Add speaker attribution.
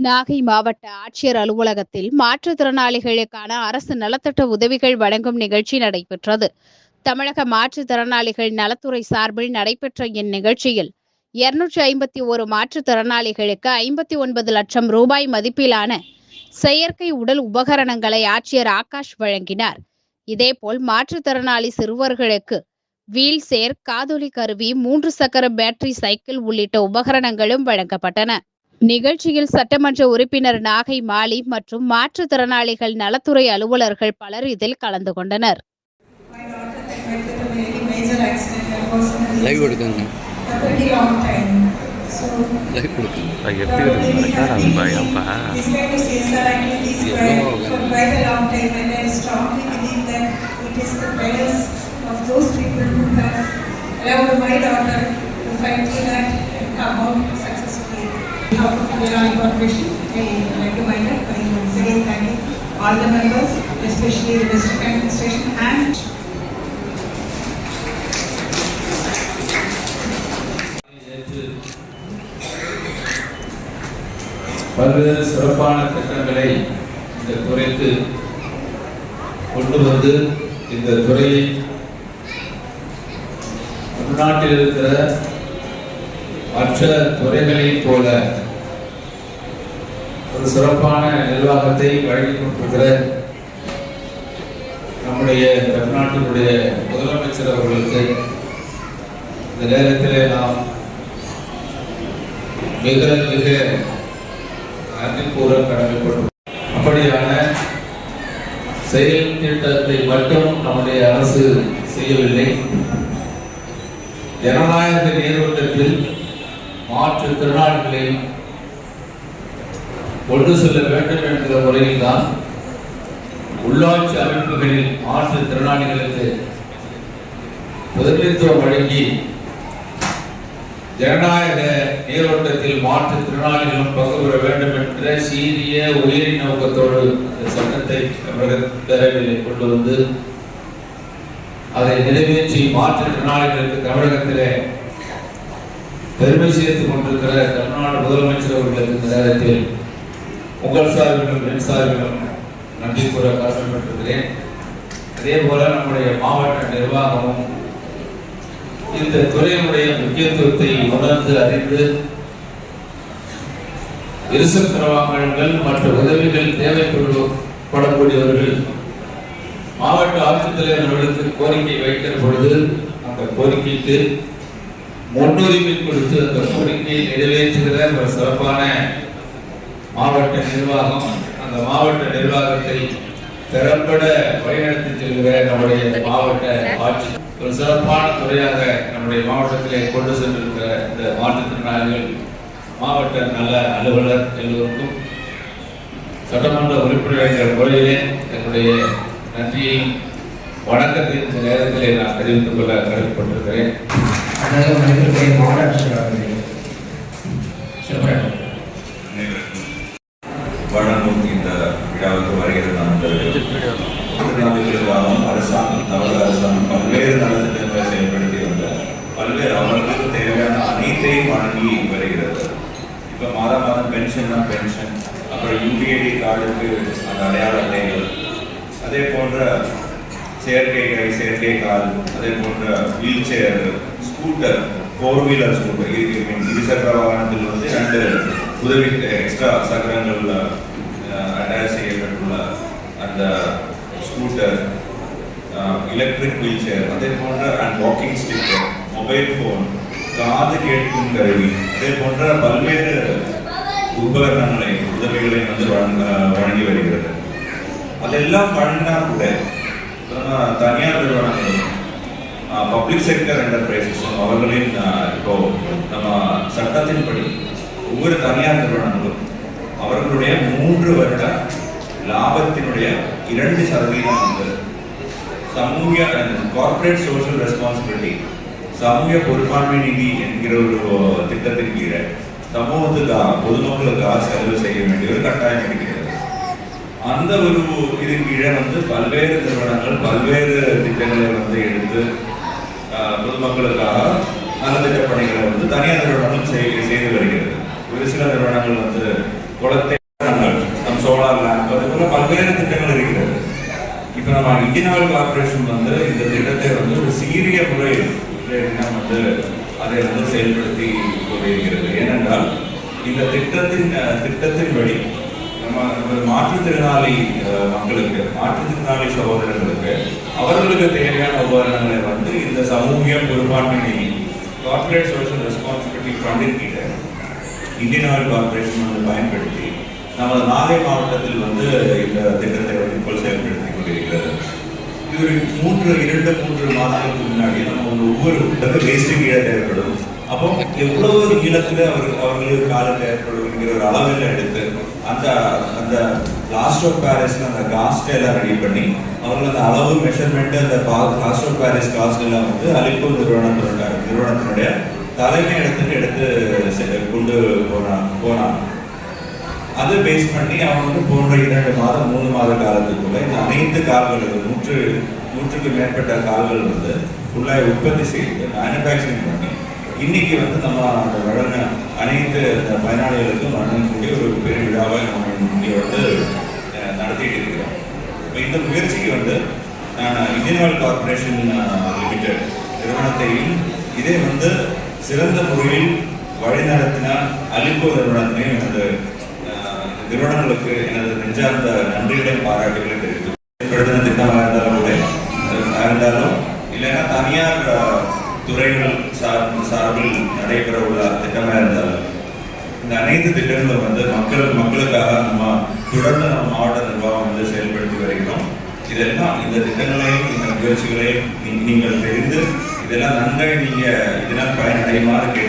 Speaker 1: நாகை மாவட்ட ஆட்சியர் அலுவலகத்தில் மாற்றுத்திறனாளிகளுக்கான அரசு நலத்திட்ட உதவிகள் வழங்கும் நிகழ்ச்சி நடைபெற்றது. தமிழக மாற்றுத்திறனாளிகள் நலத்துறை சார்பில் நடைபெற்ற இந்நிகழ்ச்சியில் 251 மாற்றுத்திறனாளிகளுக்கு 59 லட்சம் ரூபாய் மதிப்பிலான செயற்கை உடல் உபகரணங்களை ஆட்சியர் ஆகாஷ் வழங்கினார். இதேபோல் மாற்றுத்திறனாளி சிறுவர்களுக்கு வீல் சேர், காதொலி கருவி, 3 சக்கர பேட்டரி சைக்கிள் உள்ளிட்ட உபகரணங்களும் வழங்கப்பட்டன. நிகழ்ச்சியில் சட்டமன்ற உறுப்பினர் நாகை மாலி மற்றும் மாற்றுத்திறனாளிகள் நலத்துறை அலுவலர்கள் பலர் இதில் கலந்து கொண்டனர்.
Speaker 2: On behalf of Indian Corporation, I would like to wind up by once again thanking all the members, especially the district administration and
Speaker 3: பல்வேறு சிறப்பான திட்டங்களை இந்த துறைக்கு கொண்டு வந்து இந்த துறையை தமிழ்நாட்டில் இருக்கிற மற்ற துறைகளைப் போல ஒரு சிறப்பான நிர்வாகத்தை வழங்கிக் கொண்டிருக்கிற நம்முடைய தமிழ்நாட்டினுடைய முதலமைச்சர் அவர்களுக்கு இந்த நேரத்தில் நாம் மிக மிக நன்றி கூற கடமைப்பட்டோம். அப்படியான செயல் திட்டத்தை மட்டும் நம்முடைய அரசு செய்யவில்லை. ஜனநாயக நீரோட்டத்தில் மாற்றுத்திறனாளிகளை கொண்டு செல்ல வேண்டும் என்கிற முறையில் தான் உள்ளாட்சி அமைப்புகளில் மாற்றுத்திறனாளிகளுக்கு முதலித்துவம் வழங்கி ஜனநாயக நீரோட்டத்தில் மாற்றுத்திறனாளிகளும் பங்கு பெற வேண்டும் என்கிற சீரிய உயிரி நோக்கத்தோடு இந்த சட்டத்தை பேரவையில் கொண்டு வந்து அதை நிறைவேற்றி மாற்றுத்திறனாளிகளுக்கு தமிழகத்திலே பெருமை சேர்த்துக் கொண்டிருக்கிற தமிழ்நாடு முதலமைச்சர் அவர்களுக்கு இந்த நேரத்தில் உங்கள் சார்பிலும் என் சார்பிலும் நன்றி கூற கடமைப்பட்டிருக்கிறேன். அதே போல நம்முடைய மாவட்ட நிர்வாகமும் இந்த துறையினுடைய முக்கியத்துவத்தை உணர்ந்து அறிந்து இருசக்கர வாகனங்கள் மற்ற உதவிகள் தேவைப்படக்கூடியவர்கள் மாவட்ட ஆட்சித்தலைவர் அவர்களுக்கு கோரிக்கை வைக்கிற பொழுது அந்த கோரிக்கைக்கு முன்னுரிமை கொடுத்து அந்த கோரிக்கையை நிறைவேற்றுகிற ஒரு சிறப்பான மாவட்ட நிர்வாகம், அந்த மாவட்ட நிர்வாகத்தை திறம்பட வழிநடத்தி செல்கிற நம்முடைய மாவட்ட ஆட்சி ஒரு சிறப்பான துறையாக நம்முடைய மாவட்டத்திலே கொண்டு சென்றிருக்கிற இந்த மாற்றுத்திறனாளிகள் மாவட்ட நல அலுவலர் எல்லோருக்கும் சட்டமன்ற உறுப்பினர் என்ற முறையிலே என்னுடைய நன்றியை வணக்கத்தின் இந்த நேரத்திலே நான் தெரிவித்துக் கொள்ள கடமைப்பட்டிருக்கிறேன்.
Speaker 4: வழங்கும் இந்த விழாவுக்கு வருகிற நண்பர்களுக்காகவும் அரசாங்கம் தமிழக அரசாங்கம் பல்வேறு நலத்திட்டங்களை செயல்படுத்தி வந்த பல்வேறு அவர்களுக்கு தேவையான அனைத்தையும் வழங்கி வருகிறது. இப்போ மாதம் மாதம் பென்ஷன்னா பென்ஷன், அப்புறம் யூபிஐடி கார்டுக்கு அந்த அடையாள அட்டைகள், அதே போன்ற செயற்கை கால், அதே போன்ற wheel chair, scooter, 4 wheeler scooter, இருசக்கர வாகனத்தில் வந்து 2 உதவி எக்ஸ்ட்ரா சக்கரங்கள் அட்டாச் செய்யப்பட்டுள்ள அந்த ஸ்கூட்டர், எலக்ட்ரிக் வீல் சேர், அதே போன்ற and walking sticker, mobile phone, காது கேட்கும் கருவி, அதே போன்ற பல்வேறு உபகரணங்களை உதவிகளை வந்து வழங்கி வருகிறது. அதெல்லாம் வழங்கினா கூட தனியார் நிறுவனங்களும் பப்ளிக் செக்டர் என்டர்பிரைசஸும் அவர்களின் இப்போ நம்ம சட்டத்தின்படி ஒவ்வொரு தனியார் நிறுவனங்களும் அவர்களுடைய 3 வருட லாபத்தினுடைய 2% வந்து சமூக கார்ப்பரேட் சோஷியல் ரெஸ்பான்சிபிலிட்டி, சமூக பொறுப்பாண்மை நிதி என்கிற ஒரு திட்டத்தின் கீழே சமூகத்துக்காக பொதுமக்களுக்காக செலவு செய்ய வேண்டிய ஒரு கட்டாயம் இருக்கிறது. அந்த ஒரு இதன் கீழே வந்து பல்வேறு நிறுவனங்கள் பல்வேறு திட்டங்களை வந்து எடுத்து பொதுமக்களுக்காக நலத்திட்ட பணிகளை வந்து தனியார் நிறுவனங்கள் செய்து வருகிறது. ஒரு சில நிறுவனங்கள் வந்து குளத்தை நம் சோலார் லேம்ப் அது போல பல்வேறு திட்டங்கள் இருக்கிறது. இப்போ நம்ம இந்தியன் ஆயில் கார்பரேஷன் வந்து இந்த திட்டத்தை வந்து ஒரு சீரிய முறையில் வந்து அதை வந்து செயல்படுத்தி கொண்டிருக்கிறது. ஏனென்றால் இந்த திட்டத்தின்படி நம்ம மாற்றுத்திறனாளி மக்களுக்கு, மாற்றுத்திறனாளி சகோதரர்களுக்கு அவர்களுக்கு தேவையான உபகரணங்களை வந்து இந்த சமூக பொறுப்பாண்மை நிதி கார்பரேட் சோஷியல் ரெஸ்பான்சிபிலிட்டி ஃபண்டின் கீழே இந்தியன் ஆயில் கார்பரேஷன் வந்து பயன்படுத்தி நமது நாகை மாவட்டத்தில் வந்து இந்த திட்டத்தை வந்து செயல்படுத்தி கொண்டிருக்கிறது. இது ஒரு 2-3 மாதங்களுக்கு முன்னாடி நம்ம ஒவ்வொரு வேஸ்டிங் கீழே தேவைப்படும். அப்போ எவ்வளவு நீளத்தில் அவர்களுக்கு காலம் தேவைப்படுங்கிற ஒரு அளவில் எடுத்து அந்த லாஸ்ட் ஆஃப் பாரிஸ்ல அந்த காஸ்ட் எல்லாம் ரெடி பண்ணி அவர்கள் அந்த அளவு மெஷர்மெண்ட் அந்த லாஸ்ட் ஆஃப் பாரிஸ் காஸ்ட் எல்லாம் வந்து அலிப்பூர் நிறுவனத்தினுடைய தலைமை இடத்துக்கு எடுத்து கொண்டு போனாங்க. அதை பேஸ் பண்ணி அவங்க வந்து போன்ற 2 மாதம் 3 மாத காலத்துக்குள்ள இந்த அனைத்து கால்களுக்கு 100க்கு மேற்பட்ட கால்கள் வந்து ஃபுல்லாக உற்பத்தி செய்து மேனுஃபேக்சரிங் பண்ணி இன்னைக்கு வந்து நம்ம அந்த வழங்க அனைத்து பயனாளிகளுக்கும் வழங்கக்கூடிய ஒரு பெரிய விழாவை நம்ம இங்கே வந்து நடத்திட்டு இருக்கிறோம். இப்போ இந்த முயற்சிக்கு வந்து நான் இந்தியன் ஆயில் கார்பரேஷன் லிமிடெட் நிறுவனத்தையும் இதே வந்து சிறந்த முறையில் வழிநடத்தின அலிப்போ நிறுவனத்தையும் எனது நிறுவனங்களுக்கு எனது நெஞ்சார்ந்த நன்றிகளையும் பாராட்டுகளையும் தெரிவித்து திட்டமாக இருந்தாலும் இல்லைன்னா தனியார் துறைகள் சார்பில் நடைபெற உள்ள திட்டமாக இருந்தாலும் இந்த அனைத்து திட்டங்களும் வந்து மக்களுக்காக நம்ம தொடர்ந்து நம்ம மாவட்ட நிர்வாகம் வந்து செயல்படுத்தி வருகிறோம். இதெல்லாம் இந்த திட்டங்களையும் இந்த முயற்சிகளையும் நீங்கள் தெரிந்து இதெல்லாம் நன்றாக நீங்கள் இதனால் பயனடையுமாறு கேட்டு